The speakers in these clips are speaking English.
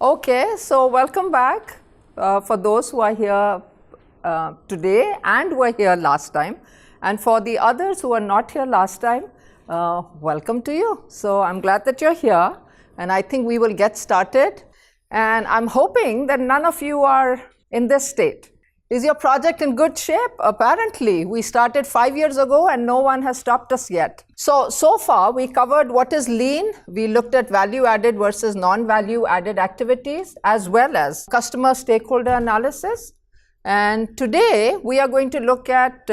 Okay, so welcome back for those who are here today and were here last time. And for the others who were not here last time, welcome to you. So I'm glad that you're here, and I think we will get started. And I'm hoping that none of you are in this state. Is your project in good shape? Apparently, we started 5 years ago and no one has stopped us yet. So far we covered what is lean. We looked at value added versus non-value added activities, as well as customer stakeholder analysis. And today we are going to look at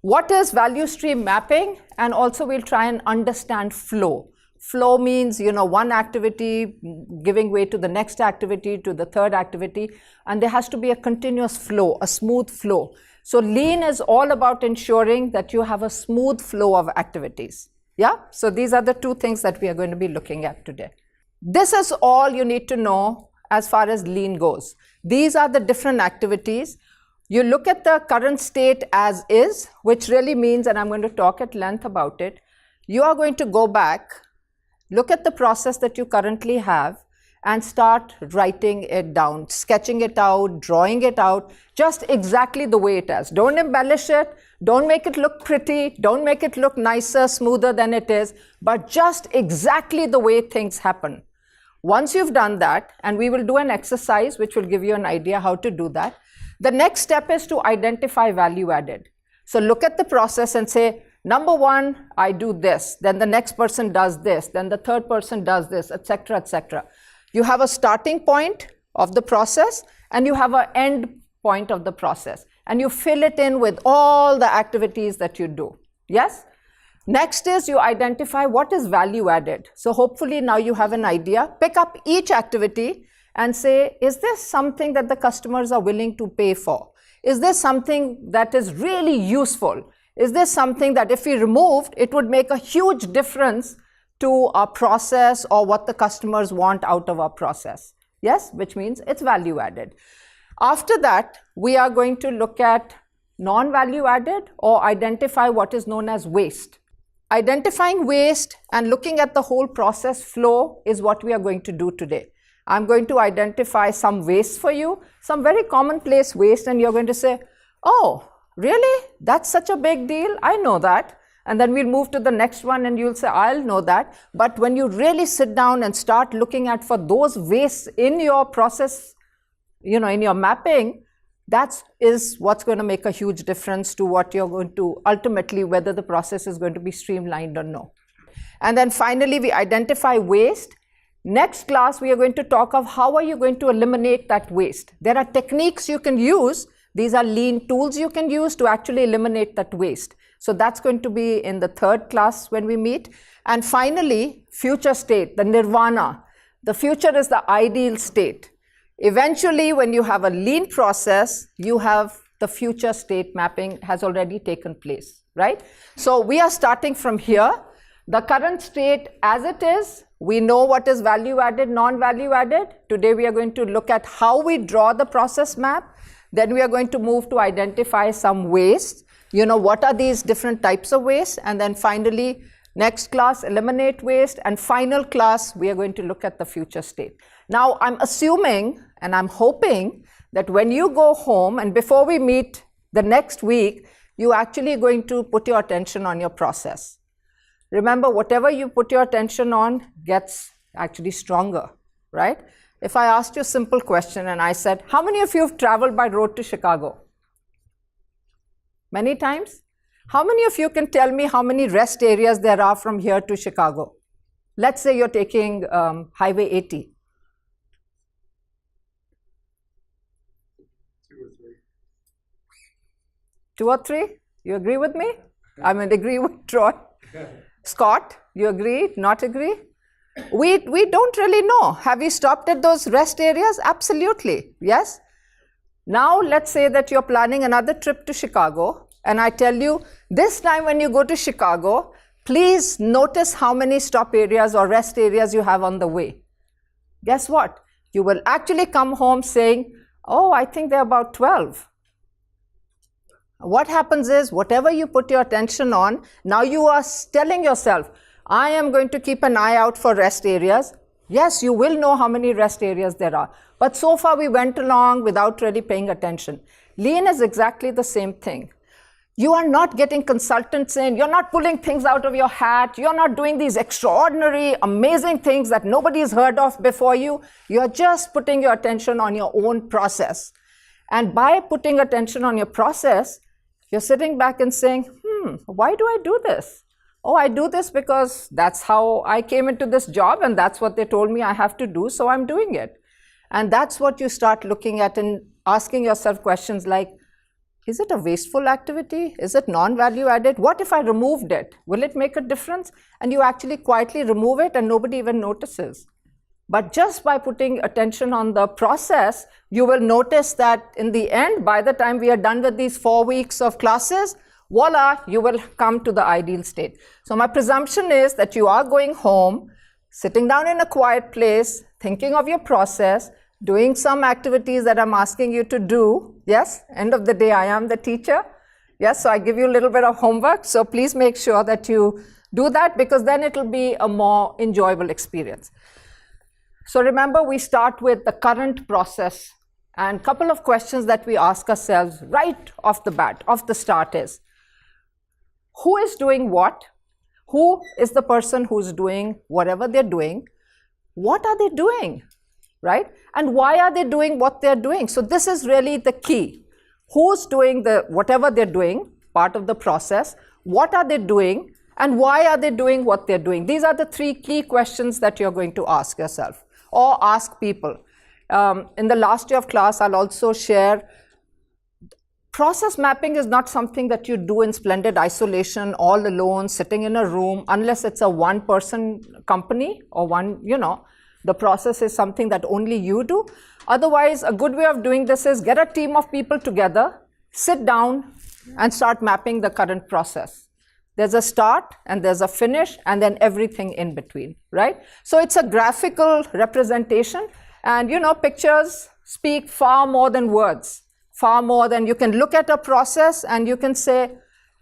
what is value stream mapping, and also we'll try and understand flow. Flow means, one activity giving way to the next activity, to the third activity, and there has to be a continuous flow, a smooth flow. So lean is all about ensuring that you have a smooth flow of activities. Yeah? So these are the two things that we are going to be looking at today. This is all you need to know as far as lean goes. These are the different activities. You look at the current state as is, which really means, and I'm going to talk at length about it, you are going to go back, look at the process that you currently have, and start writing it down, sketching it out, drawing it out, just exactly the way it is. Don't embellish it, don't make it look pretty, don't make it look nicer, smoother than it is, but just exactly the way things happen. Once you've done that, and we will do an exercise which will give you an idea how to do that, the next step is to identify value added. So look at the process and say, number one, I do this, then the next person does this, then the third person does this, etc., etc. You have a starting point of the process and you have an end point of the process, and you fill it in with all the activities that you do. Yes? Next is you identify what is value added. So hopefully now you have an idea. Pick up each activity and say, is this something that the customers are willing to pay for? Is this something that is really useful? Is this something that if we removed, it would make a huge difference to our process or what the customers want out of our process? Yes, which means it's value added. After that, we are going to look at non-value added, or identify what is known as waste. Identifying waste and looking at the whole process flow is what we are going to do today. I'm going to identify some waste for you, some very commonplace waste, and you're going to say, oh, really? That's such a big deal? I know that. And then we'll move to the next one and you'll say, I'll know that. But when you really sit down and start looking at for those wastes in your process, in your mapping, that is what's going to make a huge difference to what you're going to ultimately, whether the process is going to be streamlined or no. And then finally, we identify waste. Next class, we are going to talk of how are you going to eliminate that waste. There are techniques you can use. These are lean tools you can use to actually eliminate that waste. So that's going to be in the third class when we meet. And finally, future state, the nirvana. The future is the ideal state. Eventually, when you have a lean process, you have the future state mapping has already taken place, right? So we are starting from here. The current state as it is, we know what is value added, non-value added. Today we are going to look at how we draw the process map. Then we are going to move to identify some waste. What are these different types of waste? And then finally, next class, eliminate waste. And final class, we are going to look at the future state. Now, I'm assuming and I'm hoping that when you go home and before we meet the next week, you're actually going to put your attention on your process. Remember, whatever you put your attention on gets actually stronger, right? If I asked you a simple question and I said, how many of you have traveled by road to Chicago? Many times? How many of you can tell me how many rest areas there are from here to Chicago? Let's say you're taking Highway 80. 2 or 3? You agree with me? I mean, agree with Troy. Scott, you agree? Not agree? We don't really know. Have you stopped at those rest areas? Absolutely, yes. Now let's say that you're planning another trip to Chicago, and I tell you, this time when you go to Chicago, please notice how many stop areas or rest areas you have on the way. Guess what? You will actually come home saying, oh, I think there are about 12. What happens is, whatever you put your attention on, now you are telling yourself, I am going to keep an eye out for rest areas. Yes, you will know how many rest areas there are. But so far we went along without really paying attention. Lean is exactly the same thing. You are not getting consultants in, you're not pulling things out of your hat, you're not doing these extraordinary, amazing things that nobody's heard of before you. You're just putting your attention on your own process. And by putting attention on your process, you're sitting back and saying, why do I do this? Oh, I do this because that's how I came into this job and that's what they told me I have to do, so I'm doing it. And that's what you start looking at and asking yourself questions like, is it a wasteful activity? Is it non-value added? What if I removed it? Will it make a difference? And you actually quietly remove it and nobody even notices. But just by putting attention on the process, you will notice that in the end, by the time we are done with these 4 weeks of classes, voila, you will come to the ideal state. So my presumption is that you are going home, sitting down in a quiet place, thinking of your process, doing some activities that I'm asking you to do. Yes, end of the day, I am the teacher. Yes, so I give you a little bit of homework. So please make sure that you do that, because then it will be a more enjoyable experience. So remember, we start with the current process, and a couple of questions that we ask ourselves right off the bat, off the start is, who is doing what? Who is the person who's doing whatever they're doing? What are they doing? Right? And why are they doing what they're doing? So this is really the key. Who's doing whatever they're doing, part of the process? What are they doing? And why are they doing what they're doing? These are the 3 key questions that you're going to ask yourself or ask people. In the last day of class, I'll also share, process mapping is not something that you do in splendid isolation, all alone, sitting in a room, unless it's a one-person company or the process is something that only you do. Otherwise, a good way of doing this is get a team of people together, sit down and start mapping the current process. There's a start and there's a finish and then everything in between, right? So it's a graphical representation, and pictures speak far more than words, far more than you can look at a process and you can say,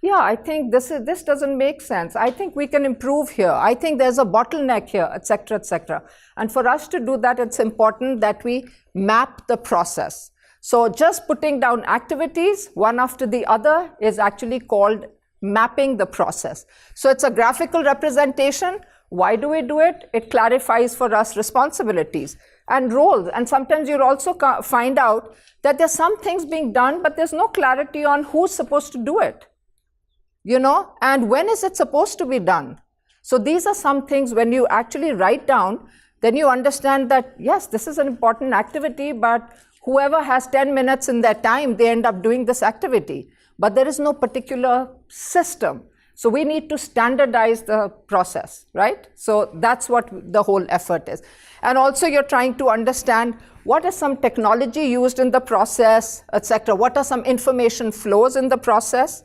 yeah, I think this doesn't make sense. I think we can improve here. I think there's a bottleneck here, etc., etc. And for us to do that, it's important that we map the process. So just putting down activities one after the other is actually called mapping the process. So it's a graphical representation. Why do we do it? It clarifies for us responsibilities and roles. And sometimes you'll also find out that there's some things being done, but there's no clarity on who's supposed to do it. And when is it supposed to be done? So these are some things when you actually write down, then you understand that, yes, this is an important activity, but whoever has 10 minutes in their time, they end up doing this activity. But there is no particular system. So we need to standardize the process, right? So that's what the whole effort is. And also you're trying to understand what is some technology used in the process, etc. What are some information flows in the process?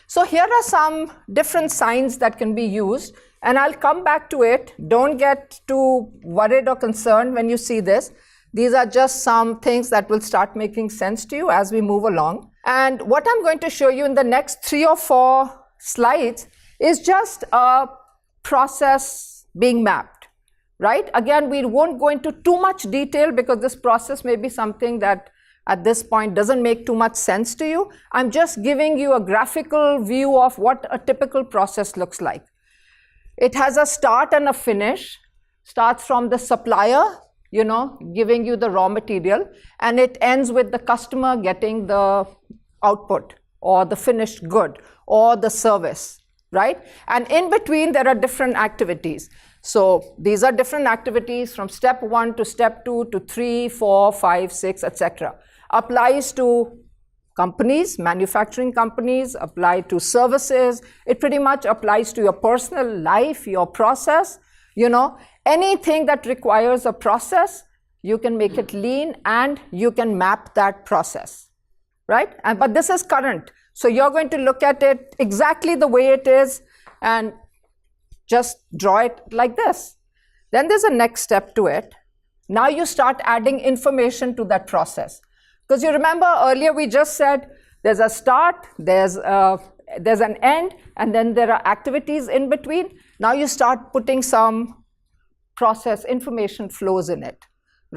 So here are some different signs that can be used, and I'll come back to it. Don't get too worried or concerned when you see this. These are just some things that will start making sense to you as we move along. And what I'm going to show you in the next 3 or 4 slides is just a process being mapped, right? Again, we won't go into too much detail because this process may be something that at this point doesn't make too much sense to you. I'm just giving you a graphical view of what a typical process looks like. It has a start and a finish. Starts from the supplier, giving you the raw material, and it ends with the customer getting the output or the finished good or the service, right? And in between, there are different activities. So these are different activities from step 1 to step 2 to 3, 4, 5, 6, etc. Applies to companies, manufacturing companies, apply to services. It pretty much applies to your personal life, your process. Anything that requires a process, you can make it lean and you can map that process, right? But this is current. So you're going to look at it exactly the way it is and just draw it like this. Then there's a next step to it. Now you start adding information to that process. Because you remember earlier we just said there's a start, there's an end, and then there are activities in between. Now you start putting some process information flows in it,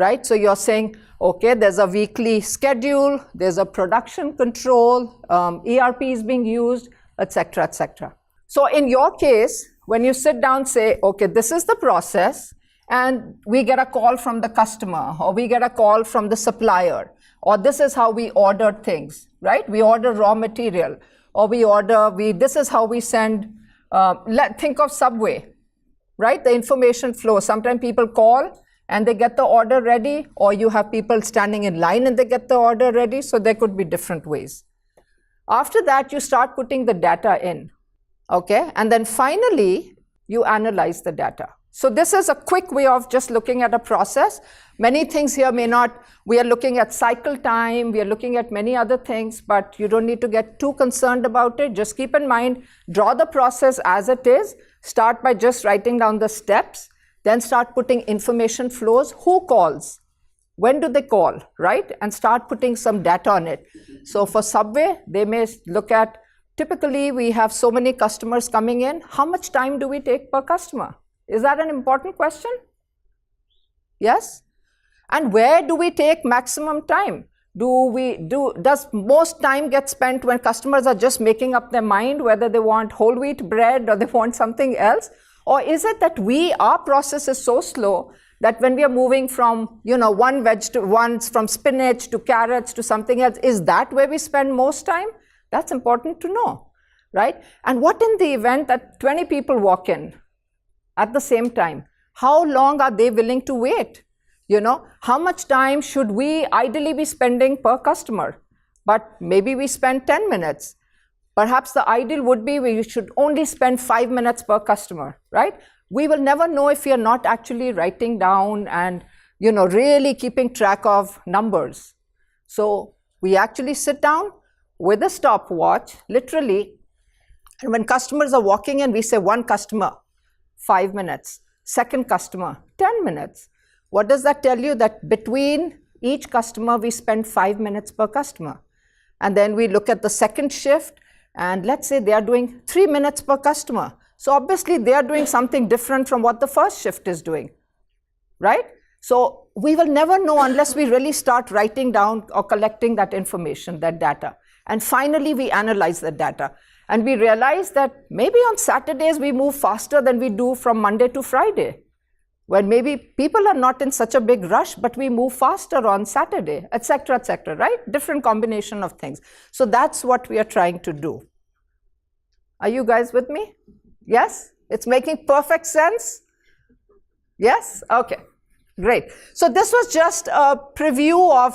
right? So you're saying, okay, there's a weekly schedule, there's a production control, ERP is being used, etc., etc. So in your case, when you sit down, say, okay, this is the process, and we get a call from the customer, or we get a call from the supplier, or this is how we order things, right? We order raw material, or this is how we send, think of Subway, right? The information flow. Sometimes people call and they get the order ready, or you have people standing in line and they get the order ready. So there could be different ways. After that, you start putting the data in, okay? And then finally, you analyze the data. So this is a quick way of just looking at a process. Many things here we are looking at cycle time, we are looking at many other things, but you don't need to get too concerned about it. Just keep in mind, draw the process as it is, start by just writing down the steps, then start putting information flows, who calls, when do they call, right? And start putting some data on it. So for Subway, they may look at, typically we have so many customers coming in, how much time do we take per customer? Is that an important question? Yes? And where do we take maximum time? Does most time get spent when customers are just making up their mind whether they want whole wheat bread or they want something else? Or is it that our process is so slow that when we are moving from, from spinach to carrots to something else, is that where we spend most time? That's important to know, right? And what in the event that 20 people walk in at the same time? How long are they willing to wait? How much time should we ideally be spending per customer? But maybe we spend 10 minutes. Perhaps the ideal would be we should only spend 5 minutes per customer, right? We will never know if we are not actually writing down and, really keeping track of numbers. So we actually sit down with a stopwatch, literally, and when customers are walking in, we say one customer, 5 minutes, second customer, 10 minutes. What does that tell you? That between each customer, we spend 5 minutes per customer. And then we look at the second shift, and let's say they are doing 3 minutes per customer. So obviously, they are doing something different from what the first shift is doing, right? So we will never know unless we really start writing down or collecting that information, that data. And finally, we analyze the data. And we realize that maybe on Saturdays, we move faster than we do from Monday to Friday, when maybe people are not in such a big rush, but we move faster on Saturday, etc., right? Different combination of things. So that's what we are trying to do. Are you guys with me? Yes? It's making perfect sense? Yes? Okay, great. So this was just a preview of,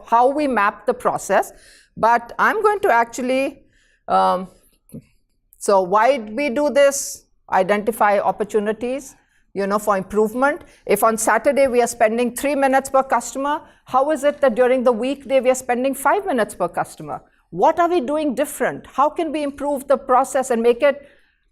how we map the process. But I'm going to actually, so why we do this? Identify opportunities, for improvement. If on Saturday we are spending 3 minutes per customer, how is it that during the weekday we are spending 5 minutes per customer? What are we doing different? How can we improve the process and make it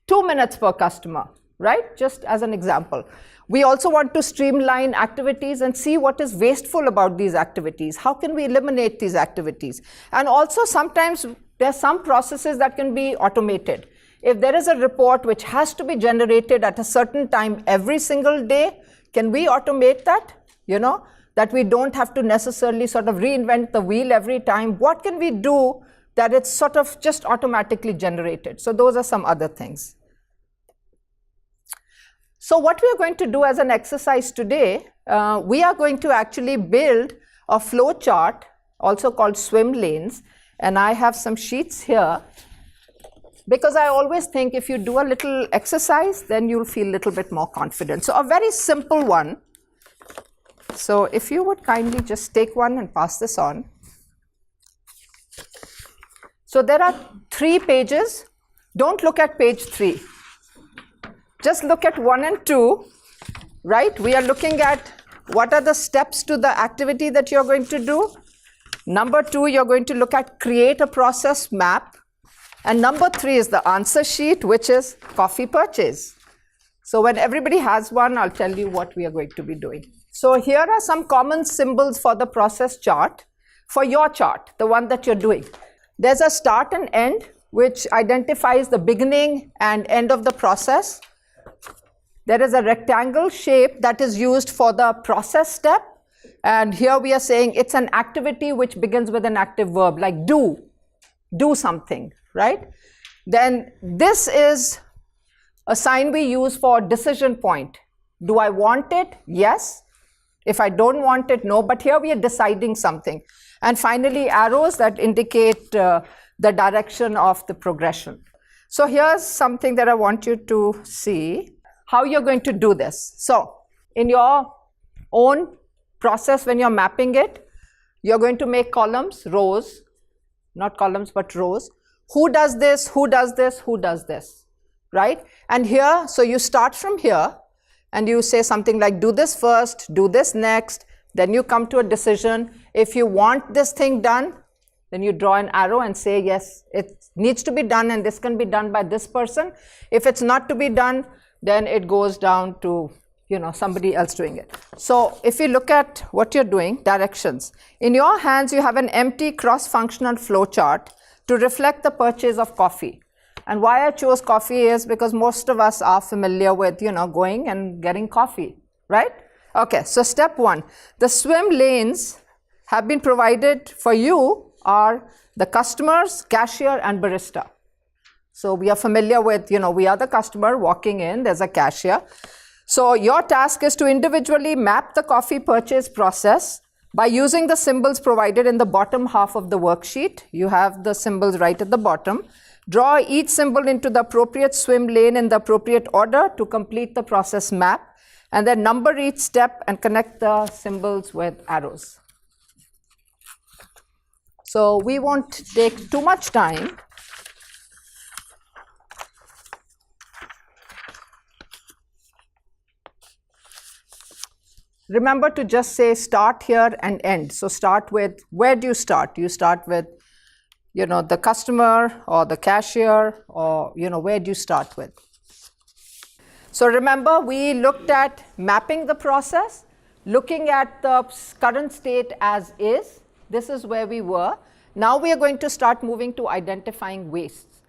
2 minutes per customer, right? Just as an example. We also want to streamline activities and see what is wasteful about these activities. How can we eliminate these activities? And also sometimes there are some processes that can be automated. If there is a report which has to be generated at a certain time every single day, can we automate that? That we don't have to necessarily sort of reinvent the wheel every time. What can we do that it's sort of just automatically generated? So those are some other things. So what we are going to do as an exercise today, we are going to actually build a flow chart, also called swim lanes. And I have some sheets here, because I always think if you do a little exercise, then you'll feel a little bit more confident. So a very simple one. So if you would kindly just take one and pass this on. So there are 3 pages. Don't look at page 3. Just look at 1 and 2, right? We are looking at what are the steps to the activity that you're going to do. Number 2, you're going to look at create a process map. And number 3 is the answer sheet, which is coffee purchase. So when everybody has one, I'll tell you what we are going to be doing. So here are some common symbols for the process chart, for your chart, the one that you're doing. There's a start and end, which identifies the beginning and end of the process. There is a rectangle shape that is used for the process step. And here we are saying it's an activity which begins with an active verb, like do something, right? Then this is a sign we use for decision point. Do I want it? Yes. If I don't want it, no. But here we are deciding something. And finally, arrows that indicate the direction of the progression. So here's something that I want you to see, how you're going to do this. So in your own process, when you're mapping it, you're going to make columns, rows, not columns, but rows. Who does this? Who does this? Who does this? Right? And here, so you start from here and you say something like, do this first, do this next, then you come to a decision. If you want this thing done, then you draw an arrow and say, yes, it needs to be done and this can be done by this person. If it's not to be done, then it goes down to, somebody else doing it. So if you look at what you're doing, directions. In your hands, you have an empty cross-functional flow chart to reflect the purchase of coffee. And why I chose coffee is because most of us are familiar with, going and getting coffee, right? Okay, so step one, the swim lanes have been provided for you are the customers, cashier, and barista. So we are familiar with, we are the customer walking in, there's a cashier. So your task is to individually map the coffee purchase process by using the symbols provided in the bottom half of the worksheet. You have the symbols right at the bottom. Draw each symbol into the appropriate swim lane in the appropriate order to complete the process map, and then number each step and connect the symbols with arrows. So we won't take too much time. Remember to just say start here and end. So start with, where do you start? You start with, the customer or the cashier, or, where do you start with? So remember, we looked at mapping the process, looking at the current state as is. This is where we were. Now we are going to start moving to identifying wastes.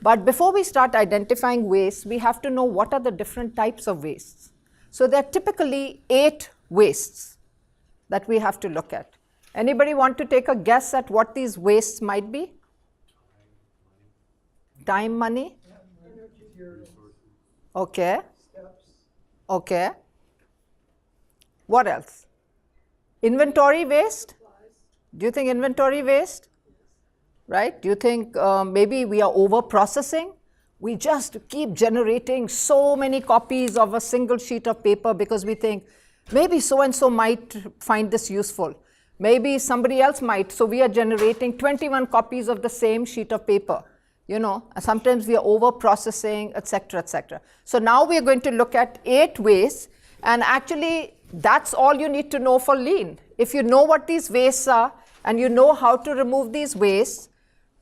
But before we start identifying wastes, we have to know what are the different types of wastes. So there are typically 8 wastes that we have to look at. Anybody want to take a guess at what these wastes might be? Time, money? Okay. Okay. What else? Inventory waste? Do you think inventory waste? Right? Do you think maybe we are over processing? We just keep generating so many copies of a single sheet of paper because we think maybe so-and-so might find this useful. Maybe somebody else might. So we are generating 21 copies of the same sheet of paper. Sometimes we are over processing, etc., etc. So now we are going to look at 8 wastes, and actually that's all you need to know for lean. If you know what these wastes are and you know how to remove these wastes,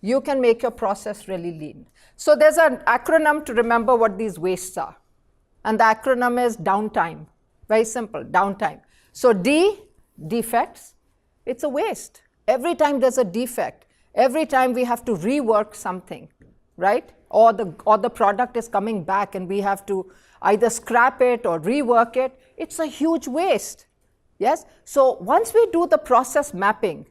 you can make your process really lean. So there's an acronym to remember what these wastes are. And the acronym is downtime. Very simple, downtime. So D, defects, it's a waste. Every time there's a defect, every time we have to rework something, right? Or the product is coming back and we have to either scrap it or rework it, it's a huge waste. Yes? So once we do the process mapping,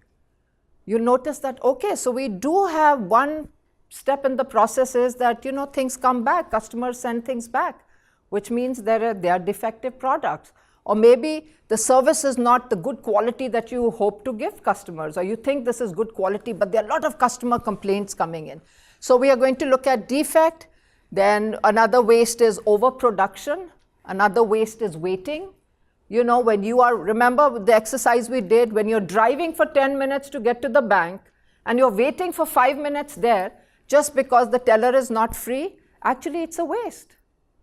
you notice that, okay, so we do have one step in the process is that, things come back, customers send things back, which means they are defective products. Or maybe the service is not the good quality that you hope to give customers, or you think this is good quality, but there are a lot of customer complaints coming in. So we are going to look at defect. Then another waste is overproduction. Another waste is waiting. When you are, remember the exercise we did, when you're driving for 10 minutes to get to the bank and you're waiting for 5 minutes there just because the teller is not free, actually it's a waste.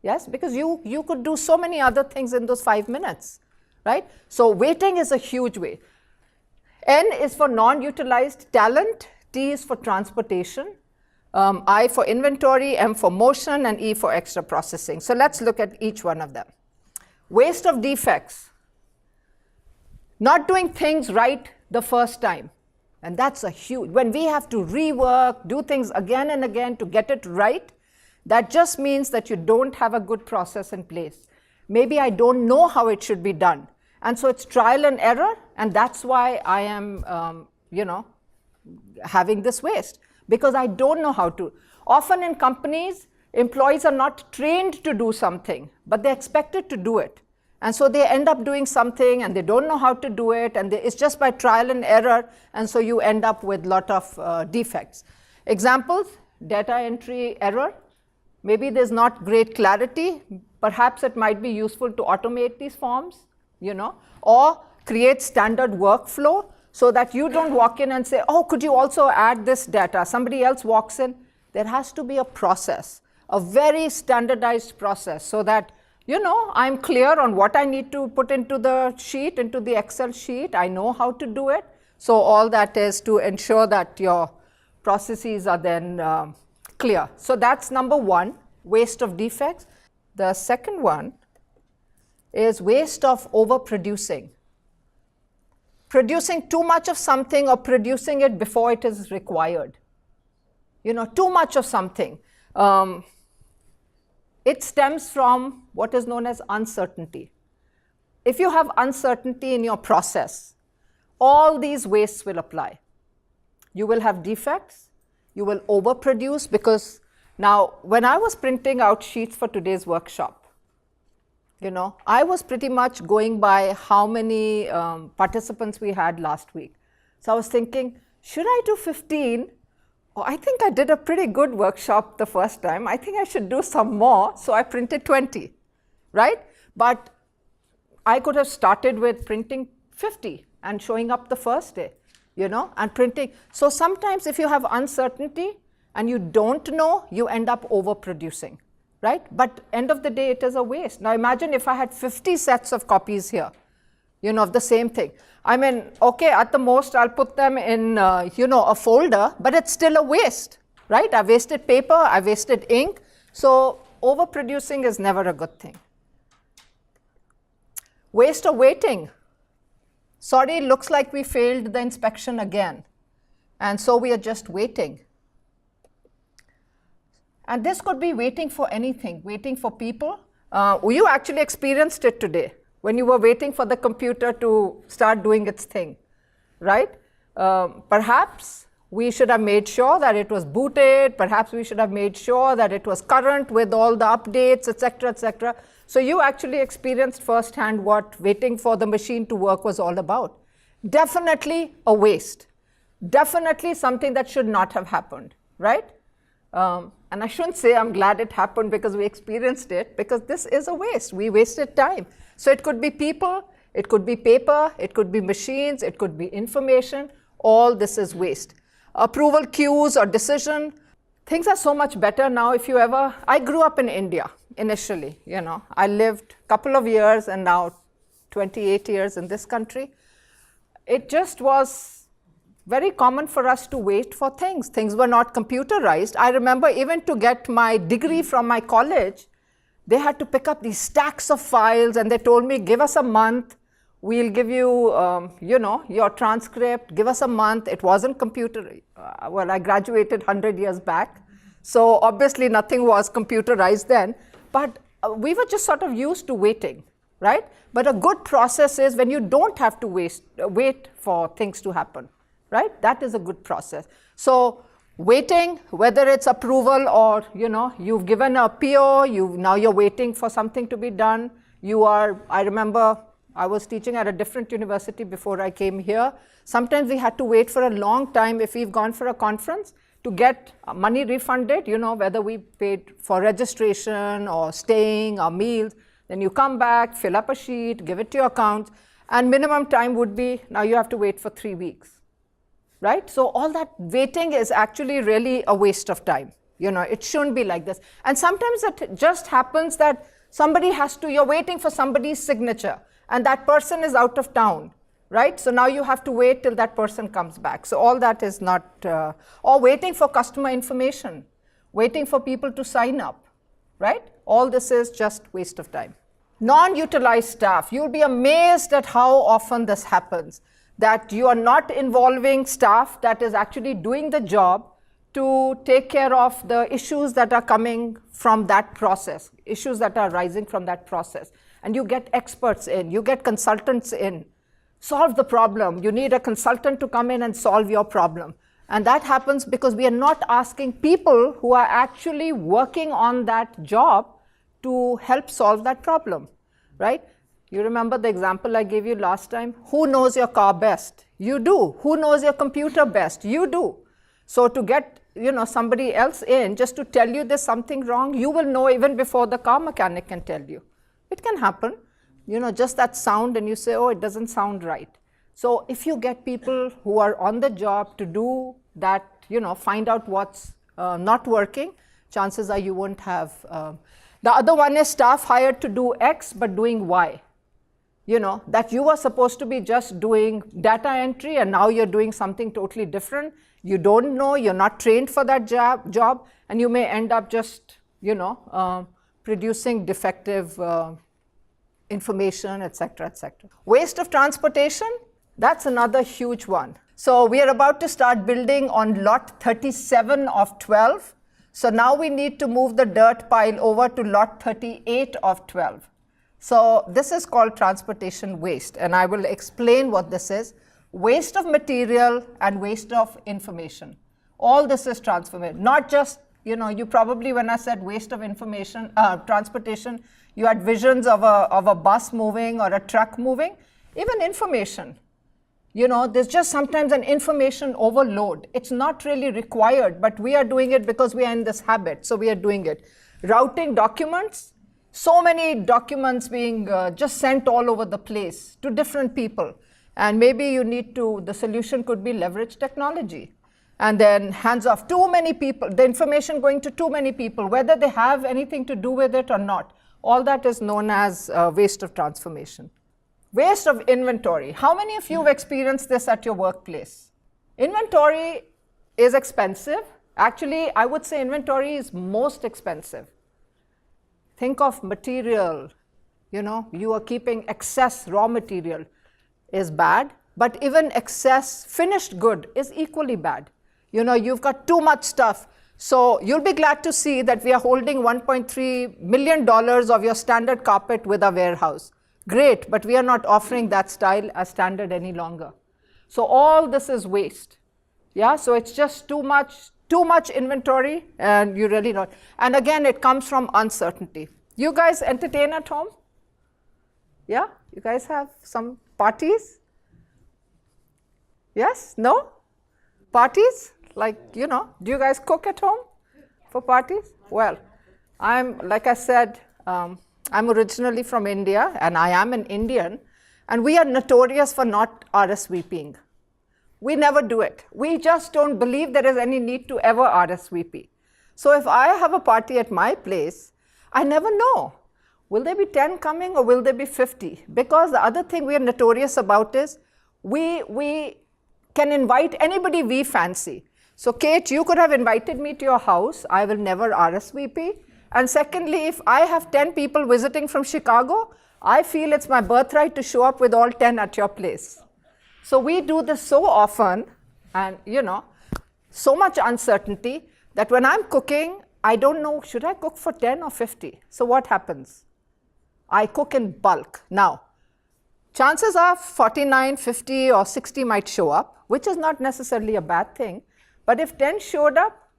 Yes, because you could do so many other things in those 5 minutes, right? So waiting is a huge waste. N is for non-utilized talent, T is for transportation, I for inventory, M for motion, and E for extra processing. So let's look at each one of them. Waste of defects. Not doing things right the first time. And that's a huge, when we have to rework, do things again and again to get it right, that just means that you don't have a good process in place. Maybe I don't know how it should be done. And so it's trial and error, and that's why I am, having this waste, because I don't know how to. Often in companies, employees are not trained to do something, but they're expected to do it. And so they end up doing something and they don't know how to do it, and it's just by trial and error, and so you end up with a lot of defects. Examples, data entry error. Maybe there's not great clarity. Perhaps it might be useful to automate these forms, or create standard workflow so that you don't walk in and say, oh, could you also add this data? Somebody else walks in. There has to be a process, a very standardized process, so that I'm clear on what I need to put into the sheet, into the Excel sheet. I know how to do it. So all that is to ensure that your processes are then clear. So that's number one, waste of defects. The second one is waste of overproducing. Producing too much of something or producing it before it is required. Too much of something. It stems from what is known as uncertainty. If you have uncertainty in your process, all these wastes will apply. You will have defects, you will overproduce, because now when I was printing out sheets for today's workshop, I was pretty much going by how many participants we had last week. So I was thinking, should I do 15? Oh, I think I did a pretty good workshop the first time. I think I should do some more. So I printed 20, right? But I could have started with printing 50 and showing up the first day, and printing. So sometimes if you have uncertainty and you don't know, you end up overproducing, right? But end of the day, it is a waste. Now imagine if I had 50 sets of copies here, of the same thing. I mean, okay, at the most, I'll put them in, a folder, but it's still a waste, right? I wasted paper, I wasted ink. So overproducing is never a good thing. Waste of waiting. Sorry, looks like we failed the inspection again. And so we are just waiting. And this could be waiting for anything, waiting for people. You actually experienced it today, when you were waiting for the computer to start doing its thing, right? Perhaps we should have made sure that it was booted. Perhaps we should have made sure that it was current with all the updates, etc., etc. So you actually experienced firsthand what waiting for the machine to work was all about. Definitely a waste. Definitely something that should not have happened, right? And I shouldn't say I'm glad it happened because we experienced it, because this is a waste. We wasted time. So it could be people, it could be paper, it could be machines, it could be information. All this is waste. Approval queues or decision. Things are so much better now. I grew up in India initially, I lived a couple of years and now 28 years in this country. It just was very common for us to wait for things. Things were not computerized. I remember even to get my degree from my college, they had to pick up these stacks of files, and they told me, give us a month, we'll give you, your transcript, give us a month. It wasn't computer. Well, I graduated 100 years back, so obviously nothing was computerized then, but we were just sort of used to waiting, right? But a good process is when you don't have to wait for things to happen, right? That is a good process. So waiting, whether it's approval or, you've given a PO, now you're waiting for something to be done. I remember I was teaching at a different university before I came here. Sometimes we had to wait for a long time if we've gone for a conference to get money refunded, whether we paid for registration or staying or meals. Then you come back, fill up a sheet, give it to your account, and minimum time would be, now you have to wait for 3 weeks, right? So all that waiting is actually really a waste of time. It shouldn't be like this. And sometimes it just happens that you're waiting for somebody's signature, and that person is out of town, right? So now you have to wait till that person comes back. So all that is not, or waiting for customer information, waiting for people to sign up, right? All this is just waste of time. Non-utilized staff. You'll be amazed at how often this happens, that you are not involving staff that is actually doing the job to take care of the issues that are coming from that process, issues that are arising from that process. and you get experts in, you get consultants in, solve the problem. You need a consultant to come in and solve your problem. And that happens because we are not asking people who are actually working on that job to help solve that problem, right? You remember the example I gave you last time? Who knows your car best? You do. Who knows your computer best? You do. So to get somebody else in just to tell you there's something wrong, you will know even before the car mechanic can tell you. It can happen. Just that sound, and you say, oh, it doesn't sound right. So if you get people who are on the job to do that, find out what's not working, chances are you won't have. The other one is staff hired to do X but doing Y. That you were supposed to be just doing data entry and now you're doing something totally different. You don't know, you're not trained for that job, and you may end up just, producing defective information, etc., etc. Waste of transportation, that's another huge one. So we are about to start building on lot 37 of 12. So now we need to move the dirt pile over to lot 38 of 12. So this is called transportation waste, and I will explain what this is. Waste of material and waste of information. All this is transformation, not just, you probably, when I said waste of information, transportation, you had visions of a bus moving or a truck moving. Even information, there's just sometimes an information overload. It's not really required, but we are doing it because we are in this habit, so we are doing it. Routing documents, so many documents being just sent all over the place to different people. And maybe you need to, the solution could be leverage technology. And then hands off, too many people, the information going to too many people, whether they have anything to do with it or not. All that is known as waste of transformation. Waste of inventory. How many of you have experienced this at your workplace? Inventory is expensive. Actually, I would say inventory is most expensive. Think of material, you are keeping excess raw material is bad, but even excess finished good is equally bad. You've got too much stuff. So you'll be glad to see that we are holding $1.3 million of your standard carpet with our warehouse. Great, but we are not offering that style as standard any longer. So all this is waste. Yeah, so it's just too much inventory, and you really not. And again, it comes from uncertainty. You guys entertain at home? Yeah, you guys have some parties? Yes? No? Parties? Like, do you guys cook at home for parties? Well, like I said, I'm originally from India, and I am an Indian, and we are notorious for not RSVPing. We never do it. We just don't believe there is any need to ever RSVP. So if I have a party at my place, I never know. Will there be 10 coming or will there be 50? Because the other thing we are notorious about is we can invite anybody we fancy. So Kate, you could have invited me to your house. I will never RSVP. And secondly, if I have 10 people visiting from Chicago, I feel it's my birthright to show up with all 10 at your place. So we do this so often, and so much uncertainty that when I'm cooking, I don't know, should I cook for 10 or 50? So what happens? I cook in bulk. Now, chances are 49, 50 or 60 might show up, which is not necessarily a bad thing. But if 10 showed up,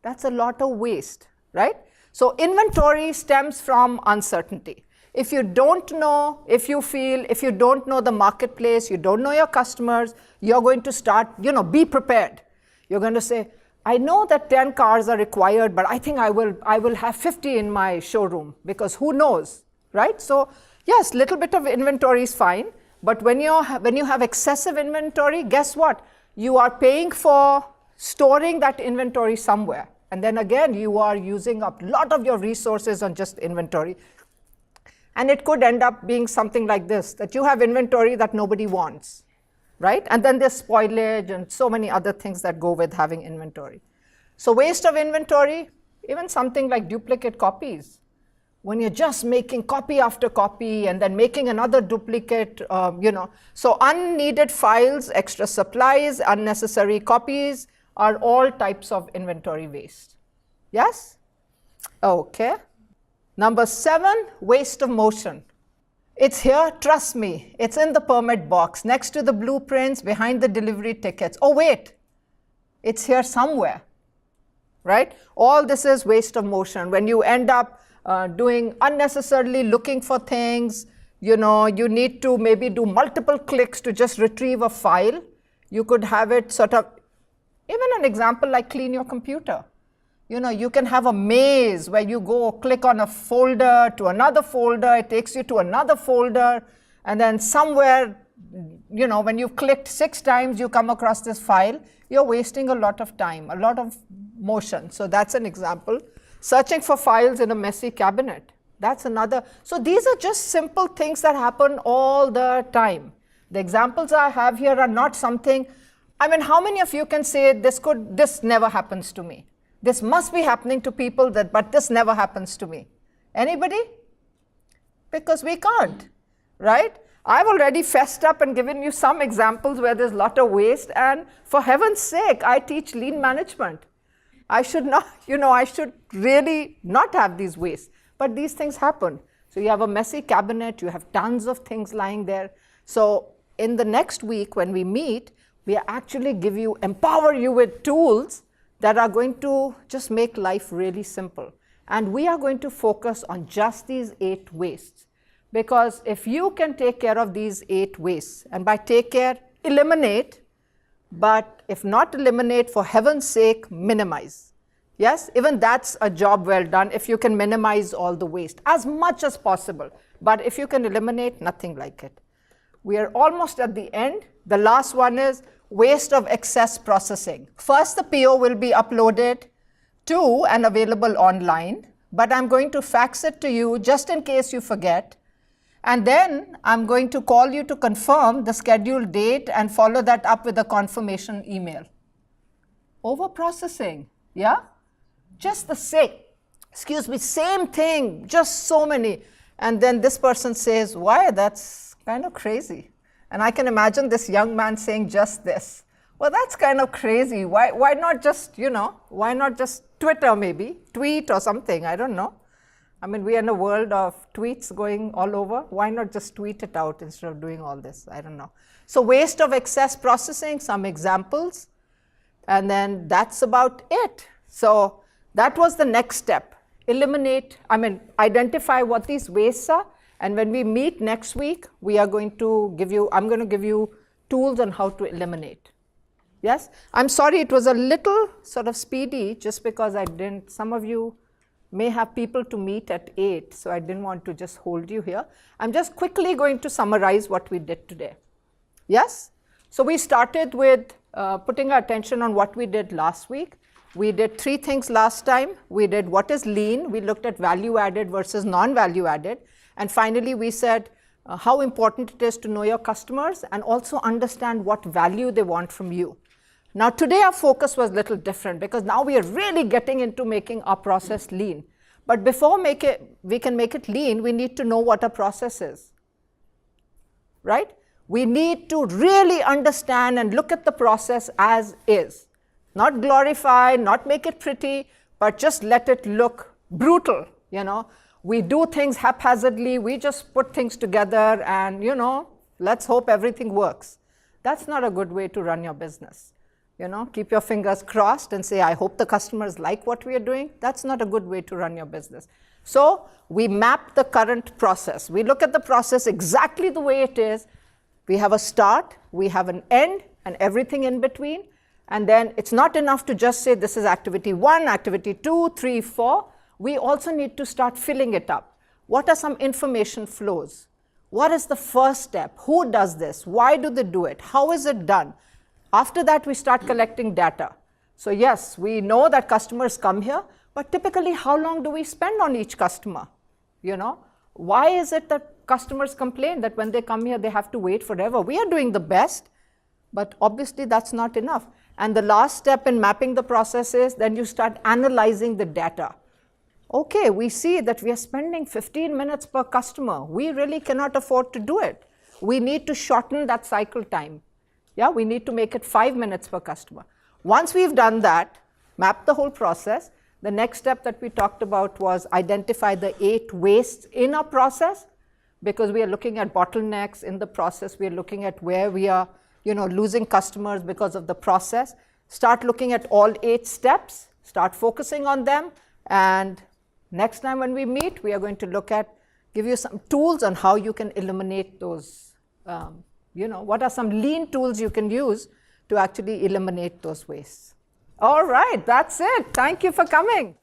that's a lot of waste, right? So inventory stems from uncertainty. If you don't know, if you don't know the marketplace, you don't know your customers, you're going to start, be prepared. You're going to say, I know that 10 cars are required, but I think I will have 50 in my showroom, because who knows, right? So yes, little bit of inventory is fine, but when you have excessive inventory, guess what? You are paying for storing that inventory somewhere. And then again, you are using up a lot of your resources on just inventory. And it could end up being something like this, that you have inventory that nobody wants, right? And then there's spoilage and so many other things that go with having inventory. So waste of inventory, even something like duplicate copies. When you're just making copy after copy and then making another duplicate, So unneeded files, extra supplies, unnecessary copies are all types of inventory waste. Yes? Okay. Number 7, waste of motion. It's here, trust me. It's in the permit box, next to the blueprints, behind the delivery tickets. Oh, wait, it's here somewhere, right? All this is waste of motion. When you end up doing unnecessarily looking for things, you need to maybe do multiple clicks to just retrieve a file. You could have it sort of, even an example like clean your computer. You can have a maze where you go click on a folder to another folder, it takes you to another folder, and then somewhere, when you've clicked 6 times, you come across this file. You're wasting a lot of time, a lot of motion. So that's an example. Searching for files in a messy cabinet. That's another. So these are just simple things that happen all the time. The examples I have here are not something, how many of you can say this never happens to me? This must be happening to people, but this never happens to me. Anybody? Because we can't, right? I've already fessed up and given you some examples where there's a lot of waste, and for heaven's sake, I teach lean management. I should not, I should really not have these wastes, but these things happen. So you have a messy cabinet, you have tons of things lying there. So in the next week when we meet, we actually empower you with tools that are going to just make life really simple. And we are going to focus on just these 8 wastes. Because if you can take care of these 8 wastes, and by take care, eliminate, but if not eliminate, for heaven's sake, minimize. Yes, even that's a job well done if you can minimize all the waste as much as possible. But if you can eliminate, nothing like it. We are almost at the end. The last one is waste of excess processing. First, the PO will be uploaded to and available online, but I'm going to fax it to you just in case you forget. And then I'm going to call you to confirm the scheduled date and follow that up with a confirmation email. Overprocessing, yeah? Just the same thing, just so many. And then this person says, why? That's kind of crazy. And I can imagine this young man saying just this. Well, that's kind of crazy. Why not just, why not just Twitter maybe? Tweet or something, I don't know. We are in a world of tweets going all over. Why not just tweet it out instead of doing all this? I don't know. So waste of excess processing, some examples. And then that's about it. So that was the next step. Identify what these wastes are. And when we meet next week, I'm going to give you tools on how to eliminate. Yes? I'm sorry it was a little sort of speedy just because some of you may have people to meet at 8, so I didn't want to just hold you here. I'm just quickly going to summarize what we did today. Yes? So we started with putting our attention on what we did last week. We did 3 things last time. We did what is lean. We looked at value added versus non-value added. And finally, we said how important it is to know your customers and also understand what value they want from you. Now, today our focus was a little different because now we are really getting into making our process lean. But before we can make it lean, we need to know what a process is, right? We need to really understand and look at the process as is. Not glorify, not make it pretty, but just let it look brutal, We do things haphazardly, we just put things together and, let's hope everything works. That's not a good way to run your business. Keep your fingers crossed and say, I hope the customers like what we are doing. That's not a good way to run your business. So we map the current process. We look at the process exactly the way it is. We have a start, we have an end, and everything in between. And then it's not enough to just say this is activity 1, activity 2, 3, 4. We also need to start filling it up. What are some information flows? What is the first step? Who does this? Why do they do it? How is it done? After that, we start collecting data. So yes, we know that customers come here, but typically how long do we spend on each customer? Why is it that customers complain that when they come here, they have to wait forever? We are doing the best, but obviously that's not enough. And the last step in mapping the process is then you start analyzing the data. Okay, we see that we are spending 15 minutes per customer. We really cannot afford to do it. We need to shorten that cycle time. Yeah, we need to make it 5 minutes per customer. Once we've done that, map the whole process, the next step that we talked about was identify the 8 wastes in our process. because we are looking at bottlenecks in the process. We are looking at where we are, losing customers because of the process. Start looking at all 8 steps, start focusing on them, and next time when we meet, we are going to give you some tools on how you can eliminate those, what are some lean tools you can use to actually eliminate those wastes. All right, that's it. Thank you for coming.